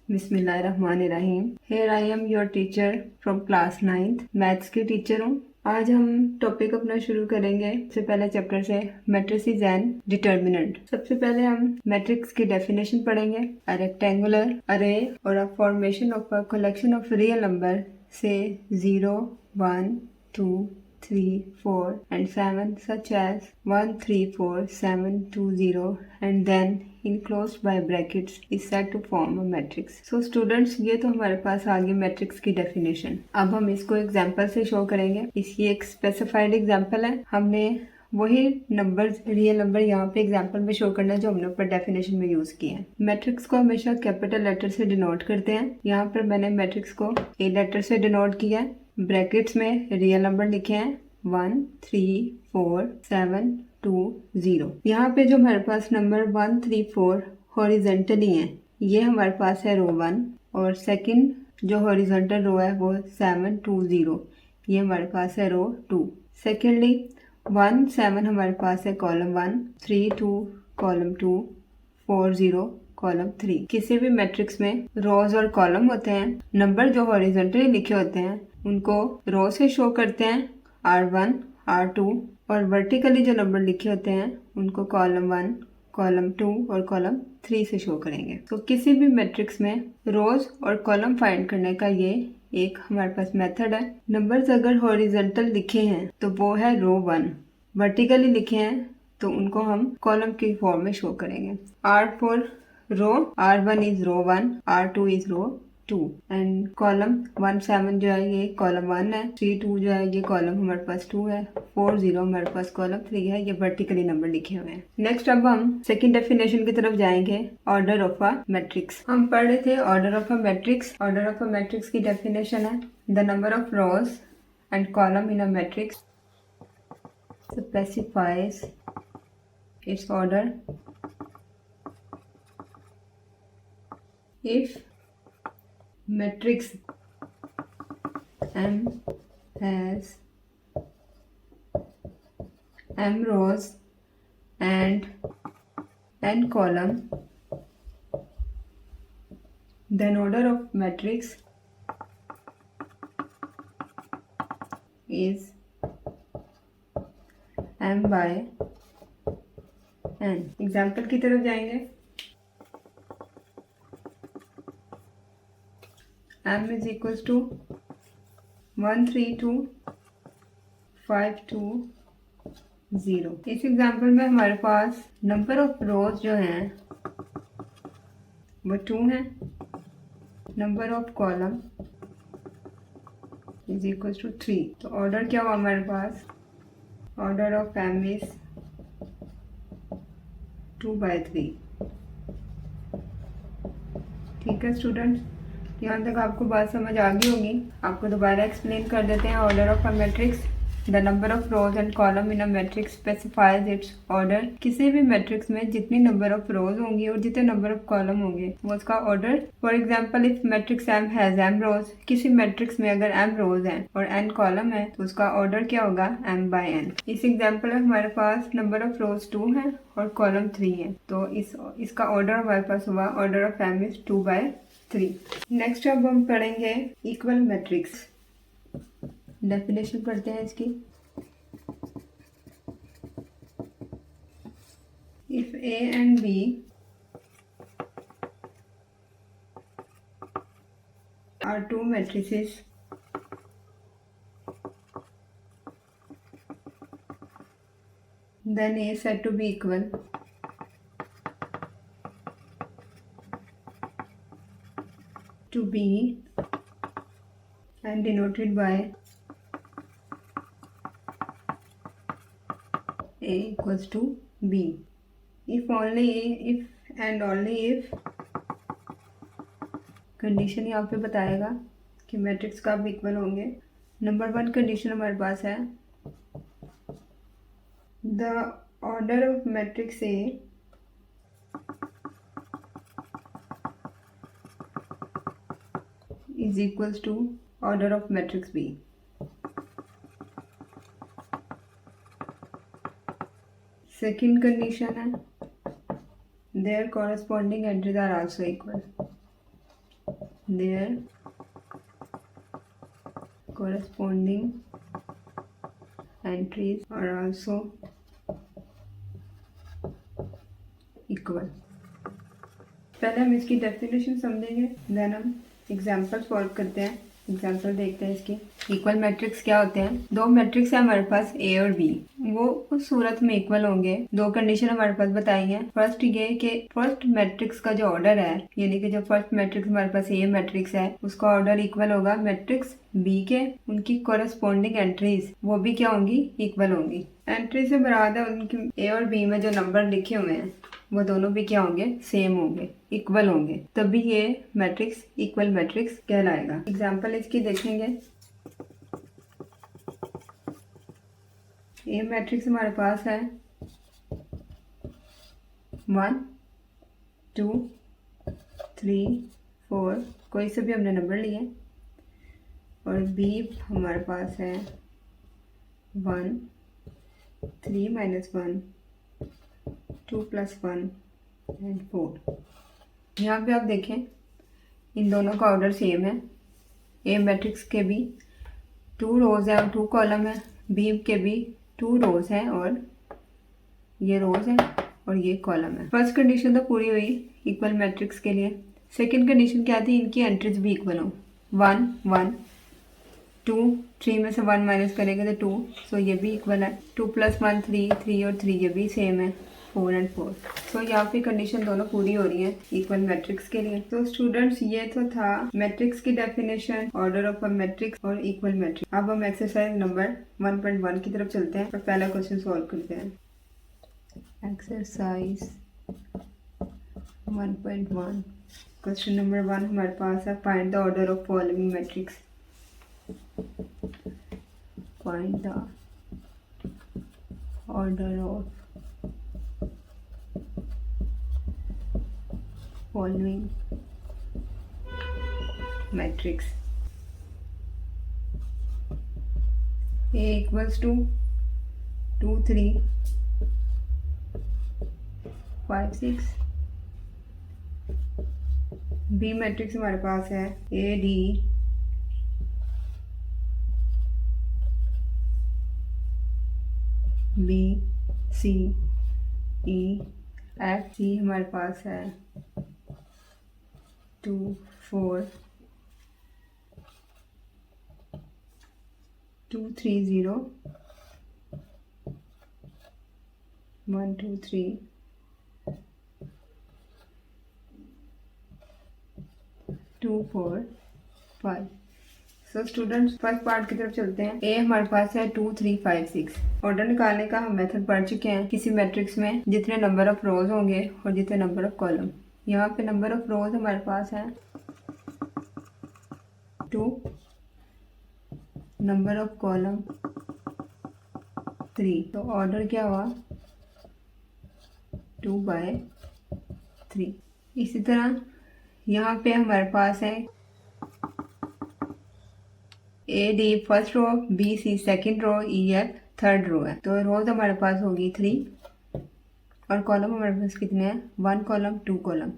बिस्मिल्लाहिर्रहमानिर्रहीम। Here I am your teacher from class 9th, maths की teacher हूँ। आज हम टॉपिक अपना शुरू करेंगे। सबसे पहले चैप्टर से मैट्रिसेस एंड डिटर्मिनेंट। सबसे पहले हम मैट्रिक्स की डेफिनेशन पढ़ेंगे। अ रेक्टेंगुलर अरे और a formation of a collection of real number से 0, 1, 2, 3, 4 and 7 such as 1, 3, 4, 7, 2, 0 and then enclosed by brackets is said to form a matrix. So students, ये तो हमारे पास आ गई मैट्रिक्स की डेफिनेशन। अब हम इसको एग्जांपल से शो करेंगे। इसकी एक स्पेसिफाइड एग्जांपल है। हमने वही नंबर रियल नंबर यहाँ पे एग्जांपल में शो करना है जो हमने ऊपर डेफिनेशन में यूज किया है। मैट्रिक्स को हमेशा कैपिटल लेटर से डिनोट करते हैं। यहाँ पर मैंने मैट्रिक्स को ए लेटर से डिनोट किया है। ब्रैकेट्स में रियल नंबर लिखे हैं 1, 3, 4, 7, 2, 0। यहाँ पे जो हमारे पास नंबर 1, 3, 4 हॉरिजेंटली है, ये हमारे पास है रो 1 और सेकंड जो हॉरिजेंटल रो है वो 7, 2, 0, ये हमारे पास है रो 2। सेकेंडली 1, 7 हमारे पास है कॉलम 1, 3, 2 कॉलम 2, 4, 0 कॉलम 3। किसी भी मैट्रिक्स में रोज और कॉलम होते हैं। नंबर जो हॉरिजॉन्टली लिखे होते हैं उनको रो से शो करते हैं R1, R2 और वर्टिकली जो नंबर लिखे होते हैं उनको कॉलम 1, कॉलम 2 और कॉलम 3 से शो करेंगे। तो किसी भी मैट्रिक्स में रोज और कॉलम फाइंड करने का ये एक हमारे पास मेथड है। नंबर्स अगर हॉरिजॉन्टल लिखे हैं तो वो है रो 1, वर्टिकली लिखे हैं तो उनको हम कॉलम की फॉर्म में शो करेंगे। R4 row, R1 is row 1, R2 is row 2 and column 1, 7 जो है ये कॉलम 1 है, 3, 2 जो है ये कॉलम हमारे पास 2 है, 4, 0 हमारे पास कॉलम 3 है। ये वर्टिकली नंबर लिखे हुए हैं। नेक्स्ट अब हम सेकंड डेफिनेशन की तरफ जाएंगे, ऑर्डर ऑफ अ मैट्रिक्स। हम पढ़ रहे थे order of a matrix. Order of a matrix की डेफिनेशन है the number of rose and column in a matrix specifies its order if matrix M has M rows and n column, then order of matrix is M by n। Example की तरफ जाएंगे। M is equals to 1, 3, 2, 5, 2, 0। इस example में हमारे पास number of रोज जो हैं वो 2 हैं। Number of column is equals to 3। तो ऑर्डर क्या हुआ हमारे पास? Order of M is 2 by 3। ठीक है स्टूडेंट्स, यहाँ तक आपको बात समझ आ गई होगी। आपको दोबारा एक्सप्लेन कर देते हैं। Order of a matrix, the number of rose and column in a matrix specifies it's order. किसी भी मैट्रिक्स में जितनी नंबर ऑफ रोज होंगी और जितने नंबर ऑफ कॉलम होंगे वो उसका order. For example if matrix M has M रोज, किसी मैट्रिक्स में अगर M रोज हैं और N कॉलम है तो उसका ऑर्डर क्या होगा? M by N। इस एग्जाम्पल में हमारे पास नंबर ऑफ रोज 2 है और कॉलम 3 है, तो इसका ऑर्डर हमारे पास हुआ order of M is 2 by 3। Next अब हम पढ़ेंगे इक्वल मैट्रिक्स। डेफिनेशन पढ़ते हैं इसकी। If A and B are two matrices then A is said to be equal to B and denoted by A equals to B। If only if and only if condition यहाँ पे बताएगा कि matrix कब equal होंगे। Number 1 condition हमारे पास है the order of matrix A is equals to order of matrix B। Second condition है their corresponding entries are also equal। their corresponding entries are also equal। पहले हम इसकी डेफिनेशन समझेंगे, देन हम एग्जाम्पल सॉल्व करते हैं। एग्जाम्पल देखते हैं इसकी। इक्वल मैट्रिक्स क्या होते हैं? दो मैट्रिक्स है हमारे पास ए और बी, वो उस सूरत में इक्वल होंगे। दो कंडीशन हमारे पास बताई है। फर्स्ट ये कि फर्स्ट मैट्रिक्स का जो ऑर्डर है, यानी कि जो फर्स्ट मैट्रिक्स हमारे पास ए मैट्रिक्स है, उसका ऑर्डर इक्वल होगा मैट्रिक्स बी के। उनकी कोरेस्पोंडिंग एंट्रीज वो भी क्या होंगी? इक्वल होंगी। एंट्री से मुराद है उनकी ए और बी में जो नंबर लिखे हुए हैं वो दोनों भी क्या होंगे? सेम होंगे, इक्वल होंगे, तभी ये मैट्रिक्स इक्वल मैट्रिक्स कहलाएगा। एग्जाम्पल इसकी देखेंगे। ए मैट्रिक्स हमारे पास है 1 2 3 4, कोई से भी हमने नंबर लिए। और बी हमारे पास है 1 3 - 1 2 + 1 एंड 4। यहाँ पे आप देखें इन दोनों का ऑर्डर सेम है। ए मैट्रिक्स के भी 2 रोज है और 2 कॉलम है, बी के भी 2 रोज हैं और ये रोज है और ये कॉलम है। फर्स्ट कंडीशन तो पूरी हुई इक्वल मैट्रिक्स के लिए। सेकंड कंडीशन क्या थी? इनकी एंट्रीज भी इक्वल हो। 1 1 2, 3 में से 1 माइनस करेंगे तो 2, सो ये भी इक्वल है। 2 + 1 3, 3 और 3 ये भी सेम है, 4 और 4। सो यहाँ पे कंडीशन दोनों पूरी हो रही है इक्वल मैट्रिक्स के लिए। तो स्टूडेंट्स ये तो था मैट्रिक्स की definition, order of a matrix और इक्वल मैट्रिक्स। अब हम एक्सरसाइज नंबर 1.1 की तरफ चलते हैं और पहला क्वेश्चन सॉल्व करते हैं। एक्सरसाइज 1.1 क्वेश्चन नंबर 1 हमारे पास है, find the order of following matrix. Find the order of following matrix. A equals to 2 3 5 6। B matrix हमारे पास है A D B C E F। C हमारे पास है 2 4 2 3 0 1 2 3 2 4 5। सो स्टूडेंट्स फर्स्ट पार्ट की तरफ चलते हैं। ए हमारे पास है 2 3 5 6। ऑर्डर निकालने का हम मेथड पढ़ चुके हैं। किसी मैट्रिक्स में जितने नंबर ऑफ रोज होंगे और जितने नंबर ऑफ कॉलम। यहाँ पे नंबर ऑफ रोज हमारे पास है 2, नंबर ऑफ कॉलम 3। तो ऑर्डर क्या हुआ? 2/3। इसी तरह यहाँ पे हमारे पास है a d first row, b c second row, e f third row है। तो रोज हमारे पास होगी 3 और कॉलम हमारे पास कितने हैं? 1 कॉलम 2 कॉलम।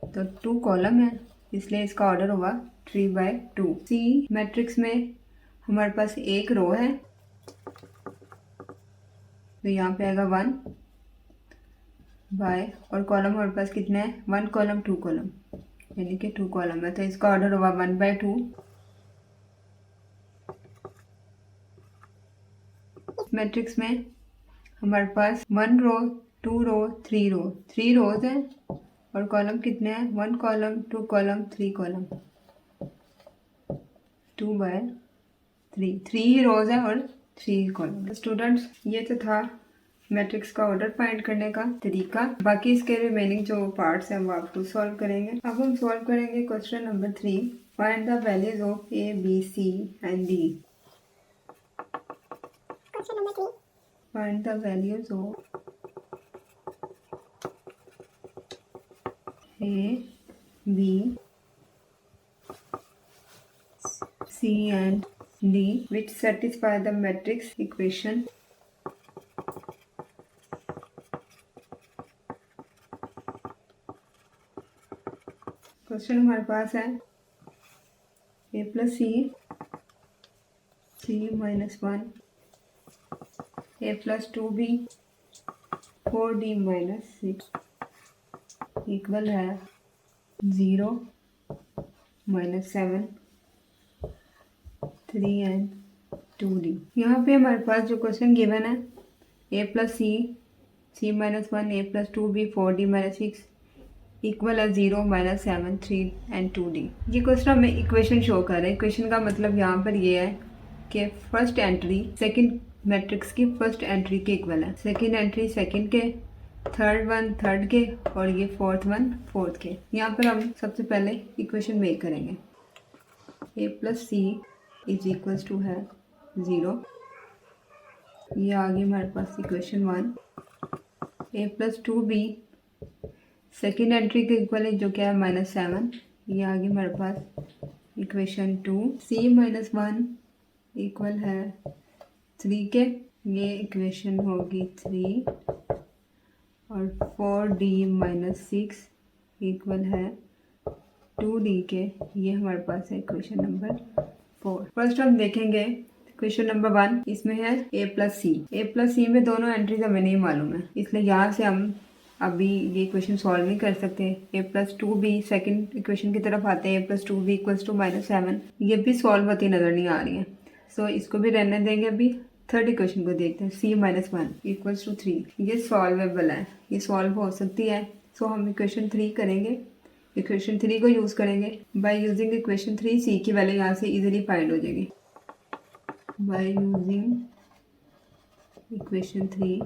तो 2 कॉलम है इसलिए इसका ऑर्डर होगा 3/2। सी मैट्रिक्स में हमारे पास एक रो है तो यहाँ पे आएगा 1 बाय, और कॉलम हमारे पास कितने हैं? 1 कॉलम 2 कॉलम, यानी कि 2 कॉलम है। तो इसका ऑर्डर होगा 1/2। मैट्रिक्स में हमारे पास 1 रो 2 रो 3 रो, 3 रोज हैं और कॉलम कितने हैं? 1 कॉलम 2 कॉलम 3 कॉलम, 2/3। 3 ही रोज है और 3 कॉलम। स्टूडेंट्स ये तो था मैट्रिक्स का ऑर्डर फाइंड करने का तरीका। बाकी इसके रिमेनिंग जो पार्ट्स हैं वो आप खुद सॉल्व करेंगे। अब हम सॉल्व करेंगे question number 3। Find the values of a b c and d. Question number 3. Find the values of A, B, C and D which satisfy the matrix equation question हमारे पास है a plus c minus 1 a plus 2b 4d minus 6 equal है 0 minus 7 3n 2d। यहाँ पे हमारे पास जो question given है a plus c minus 1 a plus 2b 4d minus 6 equal है 0 माइनस 7 3 एंड 2d। ये क्वेश्चन हमें इक्वेशन शो कर रहा है। इक्वेशन का मतलब यहाँ पर ये है कि फर्स्ट एंट्री सेकंड मैट्रिक्स की फर्स्ट एंट्री के इक्वल है, सेकंड एंट्री सेकंड के, थर्ड वन थर्ड के और ये फोर्थ वन फोर्थ के। यहाँ पर हम सबसे पहले इक्वेशन मेक करेंगे। A plus c is equals to है 0, ये आ गई हमारे पास equation 1। A plus 2b second entry के इक्वल है जो क्या है -7, ये आ गई हमारे पास इक्वेशन 2। सी माइनस 1 इक्वल है 3 के, ये इक्वेशन होगी 3 और 4d माइनस 6 इक्वल है 2d के, ये हमारे पास है इक्वेशन नंबर 4। फर्स्ट हम देखेंगे क्वेश्चन नंबर 1, इसमें है a plus c. A plus c में दोनों एंट्रीज हमें नहीं मालूम है, इसलिए यहाँ से हम अभी ये क्वेश्चन सॉल्व नहीं कर सकते। ए प्लस 2b सेकेंड इक्वेशन की तरफ आते हैं। ए प्लस 2b इक्वल्स टू -7, ये भी सॉल्व होती नज़र नहीं आ रही है, सो इसको भी रहने देंगे। अभी थर्ड इक्वेशन को देखते हैं। c माइनस 1 इक्वल्स टू 3, ये सॉल्वेबल है, ये सॉल्व हो सकती है। सो हम इक्वेशन 3 करेंगे, इक्वेशन 3 को यूज़ करेंगे। बाय यूजिंग इक्वेशन 3 c की वैल्यू यहाँ से इजीली फाइंड हो जाएगी। By using equation 3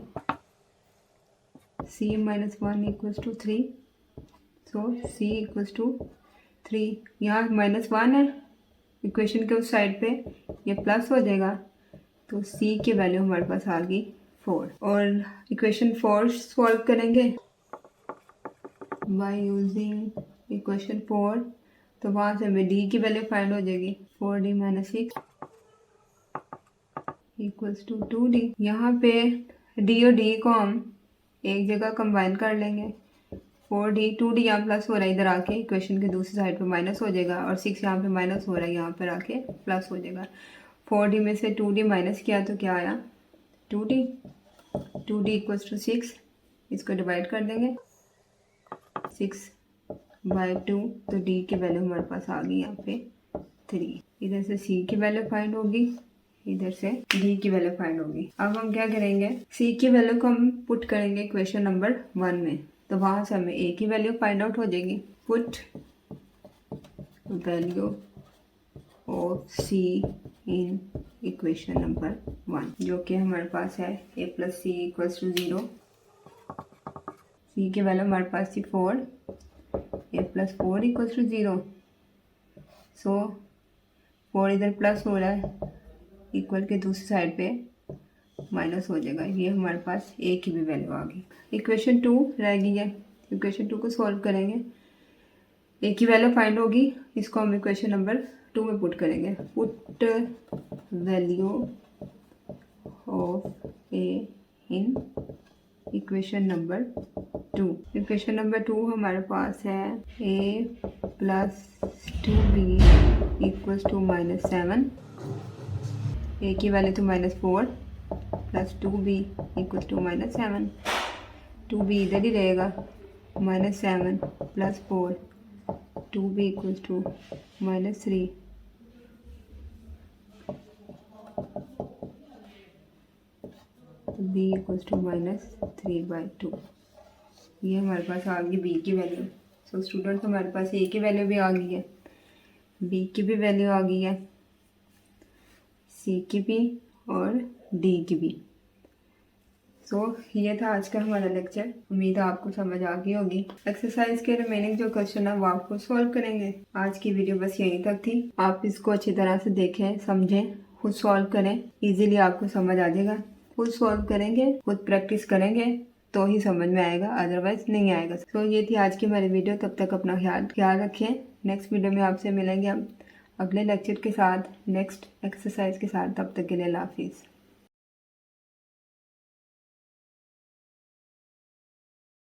c minus 1 equals to 3, so c equals to 3। यहाँ -1 है, इक्वेशन के उस साइड पे ये प्लस हो जाएगा, तो c की वैल्यू हमारे पास आ गई 4। और इक्वेशन 4 सॉल्व करेंगे बाय यूजिंग इक्वेशन 4, तो वहाँ से हमें d की वैल्यू फाइंड हो जाएगी 4d minus 6 equals to 2d। यहाँ पे d और d को हम एक जगह कंबाइन कर लेंगे। 4d 2d यहाँ प्लस हो रहा है, इधर आके इक्वेशन के दूसरी साइड पे माइनस हो जाएगा, और 6 यहाँ पे माइनस हो रहा है, यहाँ पर आके प्लस हो जाएगा। 4d में से 2d माइनस किया तो क्या आया 2d। 2d इक्वल्स टू 6, इसको डिवाइड कर देंगे 6/2, तो d की वैल्यू हमारे पास आ गई यहाँ पे 3। इधर से c की वैल्यू फाइंड होगी, इधर से d की वैल्यू फाइंड होगी। अब हम क्या करेंगे, c की वैल्यू को हम पुट करेंगे इक्वेशन नंबर 1 में, तो वहाँ से हमें a की वैल्यू फाइंड आउट हो जाएगी। Put value of c in equation number 1, जो कि हमारे पास है a plus c equals to 0, c की वैल्यू हमारे पास थी 4, a plus 4 equals to 0, so 4 इधर प्लस हो रहा है, इक्वल के दूसरी साइड पे माइनस हो जाएगा, ये हमारे पास a की भी वैल्यू आ गई। इक्वेशन 2 रह गई है, इक्वेशन 2 को सॉल्व करेंगे, a की वैल्यू फाइंड होगी, इसको हम इक्वेशन नंबर 2 में पुट करेंगे। Put value of a in equation number 2। Equation number 2 हमारे पास है a plus 2b equals to -7, a की वैल्यू तो -4 plus 2b equals to -7, 2b इधर ही रहेगा, -7 plus 4, 2b equals to -3, b equals to -3/2। ये हमारे पास आ गई b की वैल्यू। सो स्टूडेंट्स हमारे पास a की वैल्यू भी आ गई है, b की भी वैल्यू आ गई है, c की भी और d की भी। सो ये था आज का हमारा लेक्चर, उम्मीद है आपको समझ आ गई होगी। एक्सरसाइज के रिमेनिंग जो क्वेश्चन है वो आपको सॉल्व करेंगे। आज की वीडियो बस यहीं तक थी। आप इसको अच्छी तरह से देखें, समझें, खुद सॉल्व करें, इजीली आपको समझ आ जाएगा। खुद सॉल्व करेंगे, खुद प्रैक्टिस करेंगे तो ही समझ में आएगा, अदरवाइज नहीं आएगा। सो ये थी आज की हमारी वीडियो। तब तक अपना ख्याल रखें। नेक्स्ट वीडियो में आपसे मिलेंगे हम अगले लेक्चर के साथ, नेक्स्ट एक्सरसाइज के साथ। तब तक के लिए अल्लाह हाफिज़।